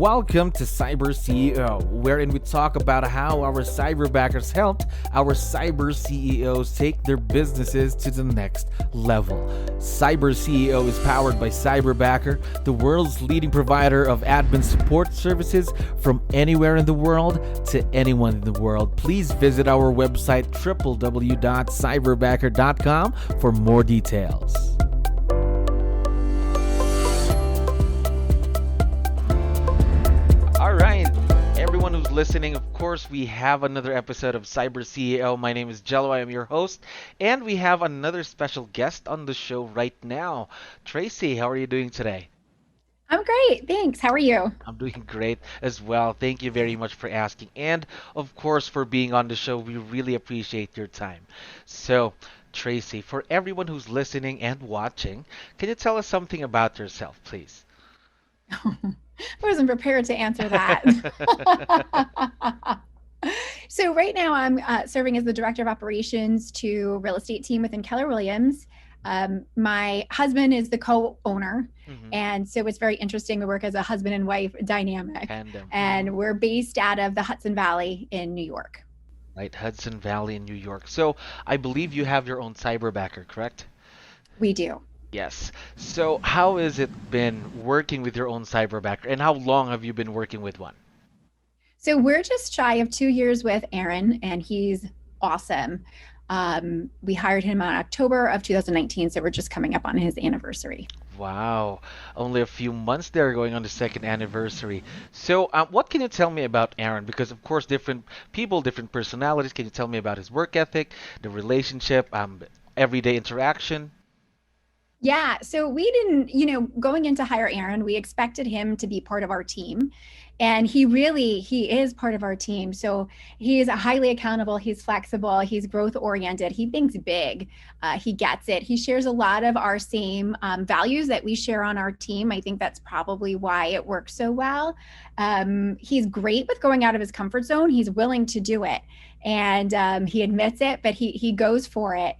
Welcome to CyberCEO, wherein we talk about how our cyberbackers helped our cyber CEOs take their businesses to the next level. CyberCEO is powered by Cyberbacker, the world's leading provider of admin support services from anywhere in the world to anyone in the world. Please visit our website www.cyberbacker.com for more details. All right, everyone who's listening, of course, we have another episode of CyberCEO. My name is 𝗙𝗲𝗋. I am your host, and we have another special guest on the show right now. Tracie, how are you doing today? I'm great, thanks. How are you? I'm doing great as well. Thank you very much for asking, and of course, for being on the show. We really appreciate your time. So, Tracie, for everyone who's listening and watching, can you tell us something about yourself, please? I wasn't prepared to answer that. So right now I'm serving as the Director of Operations to real estate team within Keller Williams. My husband is the co-owner, and so it's very interesting. We work as a husband and wife dynamic, and we're based out of the Hudson Valley in New York. Right, Hudson Valley in New York. So I believe you have your own cyberbacker, correct? We do. Yes. So how has it been working with your own cyberbacker, and how long have you been working with one? So we're just shy of 2 years with Aaron, and he's awesome. We hired him on October of 2019, so we're just coming up on his anniversary. Wow, only a few months there going on the second anniversary. So what can you tell me about Aaron? Because of course, different people, different personalities. Can you tell me about his work ethic, the relationship, everyday interaction? Yeah, so we didn't, going in to hire Aaron, we expected him to be part of our team. And he is part of our team. So he's highly accountable, he's flexible, he's growth oriented, he thinks big, he gets it. He shares a lot of our same values that we share on our team. I think that's probably why it works so well. He's great with going out of his comfort zone. He's willing to do it. And he admits it, but he goes for it.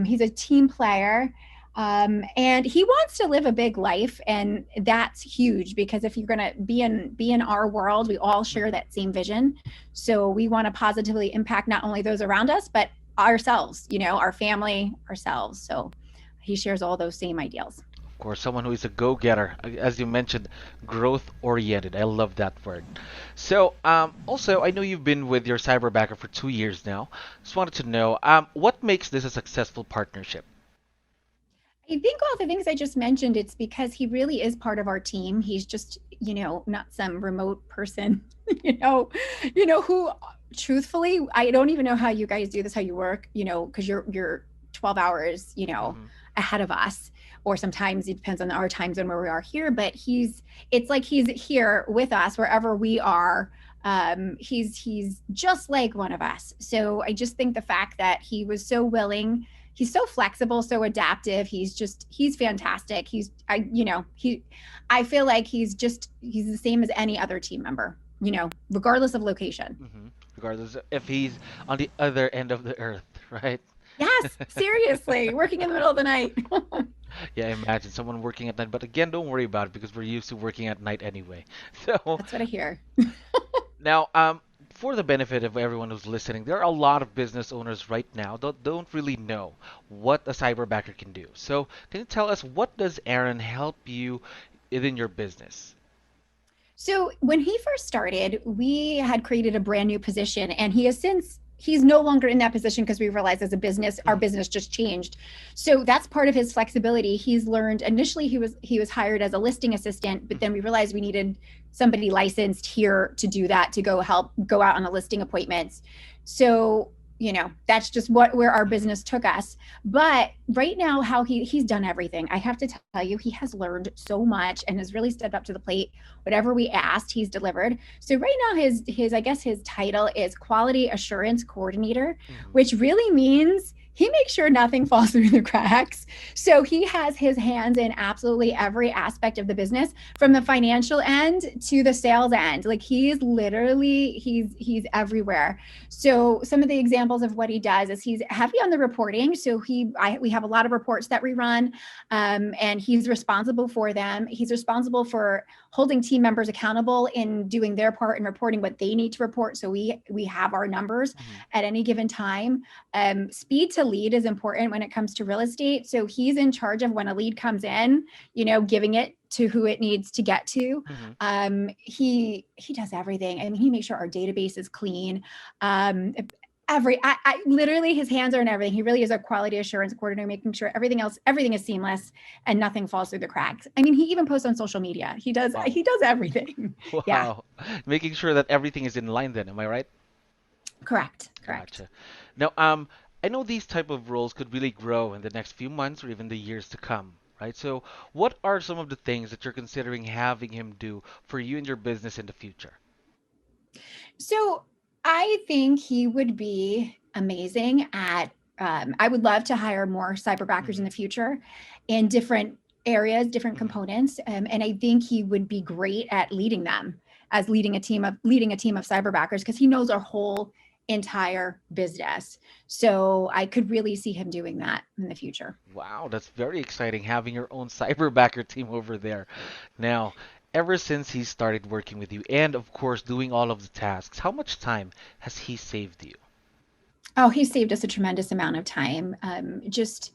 He's a team player. And he wants to live a big life, and that's huge because if you're going to be in our world, we all share that same vision. So we want to positively impact not only those around us, but ourselves, our family, ourselves. So he shares all those same ideals. Of course, someone who is a go-getter, as you mentioned, growth-oriented. I love that word. So, also, I know you've been with your cyberbacker for 2 years now. Just wanted to know, what makes this a successful partnership? I think all the things I just mentioned, it's because he really is part of our team. He's just, not some remote person, who truthfully, I don't even know how you guys do this, how you work, because you're 12 hours, ahead of us, or sometimes it depends on our time zone where we are here, but it's like he's here with us wherever we are. He's just like one of us. So I just think the fact that he was so willing, he's so flexible, so adaptive. He's fantastic. I feel like he's the same as any other team member, regardless of location. Regardless if he's on the other end of the earth, right? Yes, seriously, working in the middle of the night. Yeah, imagine someone working at night. But again, don't worry about it because we're used to working at night anyway. So that's what I hear. now, for the benefit of everyone who's listening, there are a lot of business owners right now that don't really know what a cyberbacker can do. So can you tell us, what does Aaron help you in your business? So when he first started, we had created a brand new position, and he's no longer in that position because we realized as a business, our business just changed. So that's part of his flexibility. He's learned, initially he was hired as a listing assistant, but then we realized we needed somebody licensed here to do that, to go out on the listing appointments. So, that's just where our business took us. But right now, how he's done everything. I have to tell you, he has learned so much and has really stepped up to the plate. Whatever we asked, he's delivered. So right now, his title is Quality Assurance Coordinator, which really means he makes sure nothing falls through the cracks. So he has his hands in absolutely every aspect of the business, from the financial end to the sales end. Like he's everywhere. So some of the examples of what he does is he's heavy on the reporting. So we have a lot of reports that we run, and he's responsible for them. He's responsible for holding team members accountable in doing their part and reporting what they need to report. So we have our numbers at any given time. Speed to lead is important when it comes to real estate. So he's in charge of when a lead comes in, giving it to who it needs to get to. He does everything. I mean, he makes sure our database is clean. I literally, his hands are in everything. He really is a quality assurance coordinator, making sure everything is seamless and nothing falls through the cracks. I mean, he even posts on social media. He does everything. Wow. Yeah. Making sure that everything is in line then, am I right? Correct. Gotcha. Now, I know these type of roles could really grow in the next few months or even the years to come, right? So what are some of the things that you're considering having him do for you and your business in the future? So I think he would be amazing at, I would love to hire more cyberbackers in the future in different areas, different components. And I think he would be great at leading them, as leading a team of cyberbackers, because he knows our whole entire business. So I could really see him doing that in the future. Wow, that's very exciting having your own cyberbacker team over there. Now, ever since he started working with you and of course doing all of the tasks, how much time has he saved you? Oh, he saved us a tremendous amount of time. Just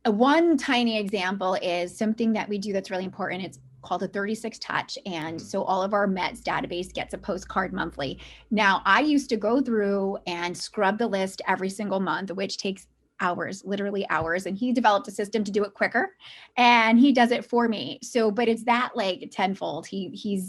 one tiny example is something that we do that's really important. It's called a 36 touch. And so all of our Mets database gets a postcard monthly. Now, I used to go through and scrub the list every single month, which takes hours, literally hours. And he developed a system to do it quicker, and he does it for me. So, but it's that like tenfold. He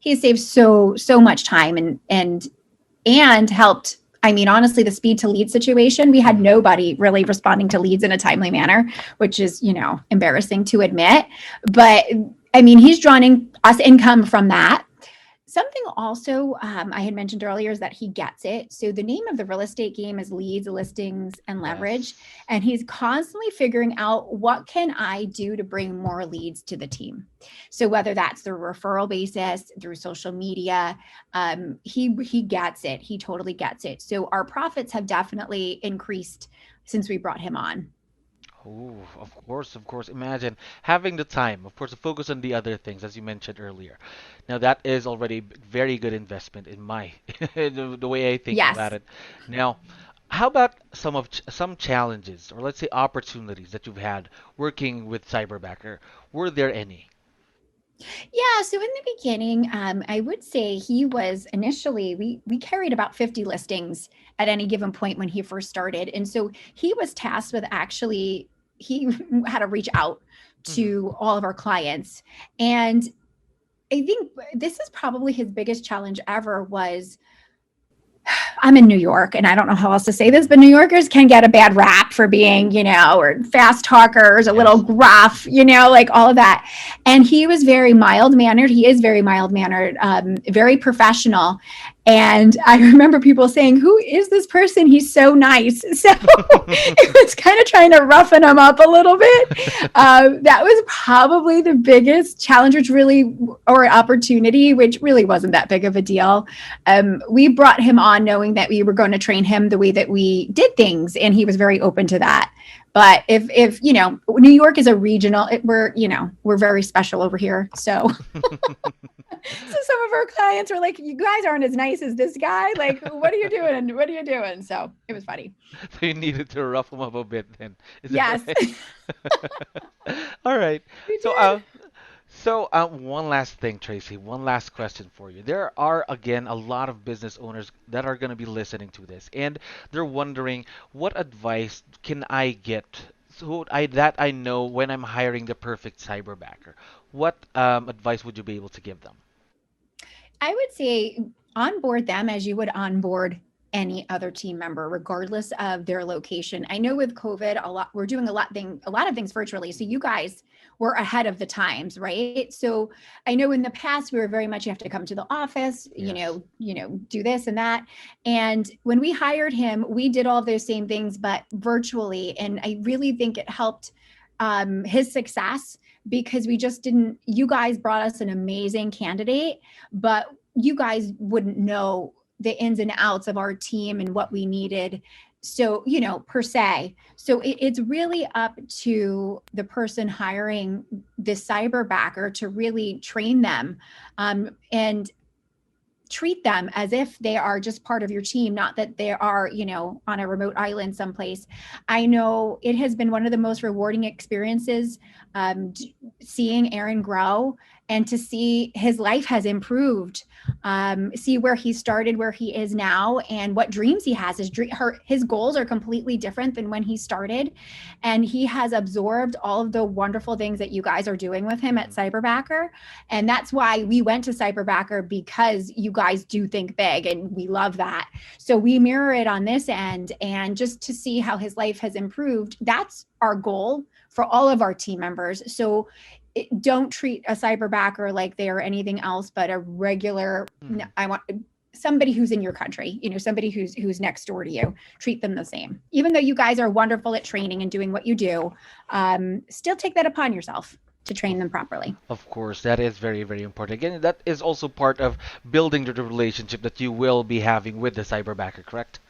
saved so much time and helped. I mean, honestly, the speed to lead situation, we had nobody really responding to leads in a timely manner, which is, embarrassing to admit. But I mean, he's drawing us income from that. Something also I had mentioned earlier is that he gets it. So the name of the real estate game is leads, listings, and leverage. Yes. And he's constantly figuring out, what can I do to bring more leads to the team? So whether that's through referral basis, through social media, he gets it. He totally gets it. So our profits have definitely increased since we brought him on. Oh, of course, of course. Imagine having the time, of course, to focus on the other things, as you mentioned earlier. Now, that is already very good investment in my the way I think Yes. about it. Now, how about some challenges or let's say opportunities that you've had working with Cyberbacker? Were there any? Yeah, so in the beginning, I would say he was initially, we carried about 50 listings at any given point when he first started. And so he was tasked with actually, he had to reach out Hmm. to all of our clients. And I think this is probably his biggest challenge ever was, I'm in New York, and I don't know how else to say this, but New Yorkers can get a bad rap for being, or fast talkers, a little Yes. gruff, like all of that. And he was very mild mannered. He is very mild mannered, very professional. And I remember people saying, "Who is this person? He's so nice." So it was kind of trying to roughen him up a little bit. That was probably the biggest challenge, which really, or opportunity, which really wasn't that big of a deal. We brought him on knowing that we were going to train him the way that we did things, and he was very open to that. But if New York is a regional, we're very special over here. So so some of our clients were like, "You guys aren't as nice as this guy. Like, what are you doing? What are you doing?" So it was funny. So you needed to rough them up a bit then. Is that Yes, right? All right. we So, did. one last thing, Tracy. One last question for you. There are, again, a lot of business owners that are going to be listening to this, and they're wondering, what advice can I get that I know when I'm hiring the perfect cyberbacker? What advice would you be able to give them? I would say onboard them as you would onboard any other team member, regardless of their location. I know with COVID, we're doing a lot of things virtually. So you guys were ahead of the times, right? So I know in the past we were very much, you have to come to the office, Yes. do this and that. And when we hired him, we did all of those same things, but virtually. And I really think it helped his success, because we just didn't, you guys brought us an amazing candidate, but you guys wouldn't know the ins and outs of our team and what we needed. So, per se. So it's really up to the person hiring the cyberbacker to really train them and treat them as if they are just part of your team, not that they are, on a remote island someplace. I know it has been one of the most rewarding experiences seeing Aaron grow and to see his life has improved, see where he started, where he is now, and what dreams he has. His goals are completely different than when he started, and he has absorbed all of the wonderful things that you guys are doing with him at Cyberbacker. And that's why we went to Cyberbacker, because you guys do think big, and we love that. So we mirror it on this end, and just to see how his life has improved, that's our goal for all of our team members. So don't treat a cyberbacker like they are anything else but a regular, I want somebody who's in your country, somebody who's next door to you. Treat them the same. Even though you guys are wonderful at training and doing what you do, still take that upon yourself to train them properly. Of course, that is very, very important. Again, that is also part of building the relationship that you will be having with the cyberbacker, correct?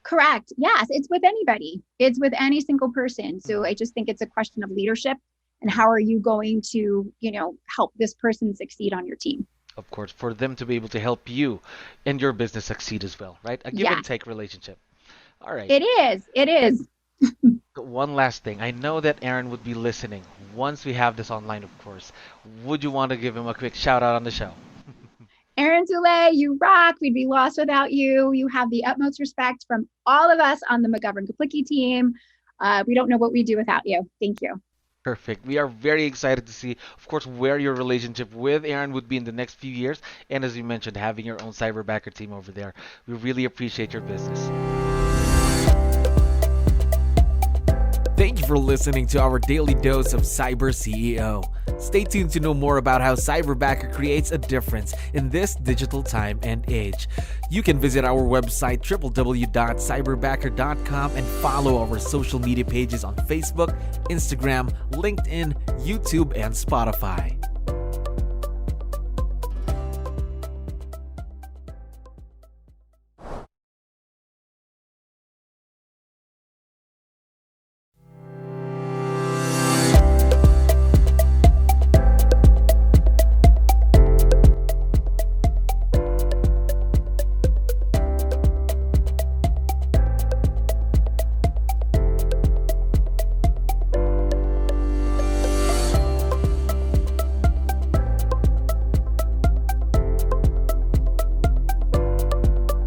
Correct. Yes, it's with anybody. It's with any single person. So I just think it's a question of leadership and how are you going to, help this person succeed on your team. Of course, for them to be able to help you and your business succeed as well, right? A give and take relationship. All right. It is. It is. One last thing. I know that Aaron would be listening once we have this online, of course. Would you want to give him a quick shout out on the show? Aaron 𝗙𝗪𝗍, you rock. We'd be lost without you. You have the utmost respect from all of us on the 𝗙𝗪𝗶𝗶𝗹 team. We don't know what we do without you. Thank you. Perfect. We are very excited to see, of course, where your relationship with Aaron would be in the next few years. And as you mentioned, having your own cyberbacker team over there. We really appreciate your business. Thank you for listening to our daily dose of CyberCEO. Stay tuned to know more about how Cyberbacker creates a difference in this digital time and age. You can visit our website www.cyberbacker.com and follow our social media pages on Facebook, Instagram, LinkedIn, YouTube, and Spotify.